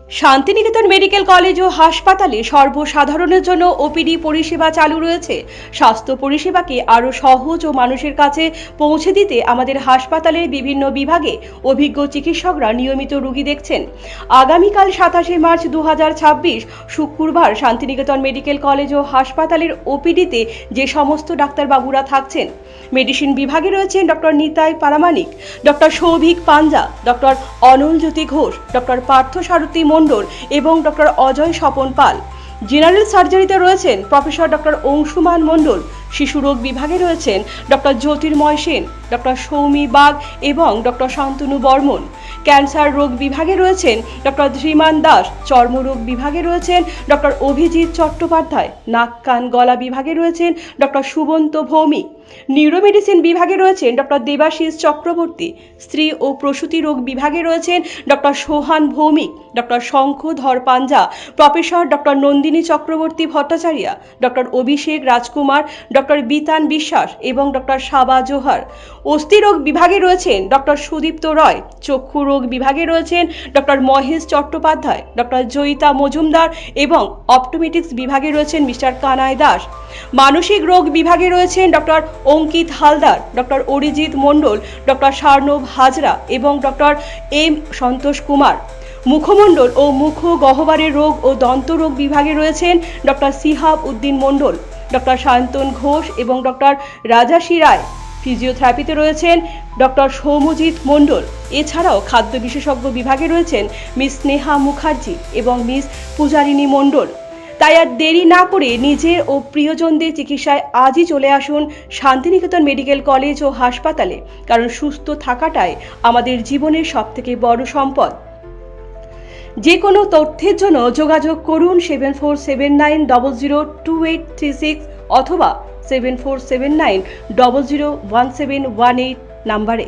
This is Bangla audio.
শান্তিনিকেতন মেডিকেল কলেজ ও হাসপাতালে সর্বসাধারণের জন্য ওপিডি পরিষেবা চালু রয়েছে। স্বাস্থ্য পরিষেবাকে আরও সহজ ও মানুষের কাছে পৌঁছে দিতে আমাদের হাসপাতালের বিভিন্ন বিভাগে অভিজ্ঞ চিকিৎসকরা নিয়মিত রোগী দেখছেন। আগামীকাল 27 মার্চ 2026 শুক্রবার শান্তিনিকেতন মেডিকেল কলেজ ও হাসপাতালের ওপিডিতে যে সমস্ত ডাক্তারবাবুরা থাকছেন, মেডিসিন বিভাগে রয়েছেন ডক্টর নিতাই পারামানিক, ডক্টর সৌভিক পাঞ্জা, ডক্টর অনল জ্যোতি ঘোষ, ডক্টর পার্থ সারথী মণ্ডল এবং ডক্টর অজয় স্বপন পাল। জেনারেল সার্জারিতে রয়েছেন প্রফেসর ডক্টর অংশুমান মণ্ডল। শিশু রোগ বিভাগে রয়েছেন ডক্টর জ্যোতির্ময় সেন, ডক্টর সৌমি বাগ এবং ডক্টর শান্তনু বর্মন। ক্যান্সার রোগ বিভাগে রয়েছেন ডক্টর ধীমান দাস। চর্মরোগ বিভাগে রয়েছেন ডক্টর অভিজিৎ চট্টোপাধ্যায়। নাক কান গলা বিভাগে রয়েছেন ডক্টর সুবন্ত ভৌমিক। নিউরোমেডিসিন বিভাগে রয়েছেন ডক্টর দেবাশিস চক্রবর্তী। স্ত্রী ও প্রসূতি রোগ বিভাগে রয়েছেন doctor Sohan Bhowmik, doctor Shankhadhar Panja, professor doctor Nandini Chakraborty Bhattacharya, doctor Abhishek Rajkumar, doctor Bitan Biswas এবং ডক্টর সাবা জোহার। অস্থি রোগ বিভাগে রয়েছেন ডক্টর সুদীপ্ত রয়। চক্ষু রোগ বিভাগে রয়েছেন ডক্টর মহেশ চট্টোপাধ্যায়, ডক্টর জয়িতা মজুমদার এবং অপটোমেটিক্স বিভাগে রয়েছেন মিস্টার কানাই দাস। মানসিক রোগ বিভাগে রয়েছেন ডক্টর অঙ্কিত হালদার, ডক্টর অরিজিৎ মণ্ডল, ডক্টর শার্নব হাজরা এবং ডক্টর এম সন্তোষ কুমার। মুখমণ্ডল ও মুখ গহ্বরের রোগ ও দন্ত রোগ বিভাগে রয়েছেন ডক্টর সিহাব উদ্দিন মণ্ডল, ডক্টর শান্তন ঘোষ এবং ডক্টর রাজাশী রায়। ফিজিওথেরাপিতে রয়েছেন ডক্টর সৌমজিৎ মণ্ডল। এছাড়াও খাদ্য বিশেষজ্ঞ বিভাগে রয়েছেন মিস স্নেহা মুখার্জি এবং মিস পূজারিনী মণ্ডল। তাই আর দেরি না করে নিজের ও প্রিয়জনদের চিকিৎসায় আজই চলে আসুন শান্তিনিকেতন মেডিকেল কলেজ ও হাসপাতালে, কারণ সুস্থ থাকাটাই আমাদের জীবনের সবথেকে বড় সম্পদ। যে কোনো তথ্যের জন্য যোগাযোগ করুন 7479002836 অথবা 7479001718 নাম্বারে।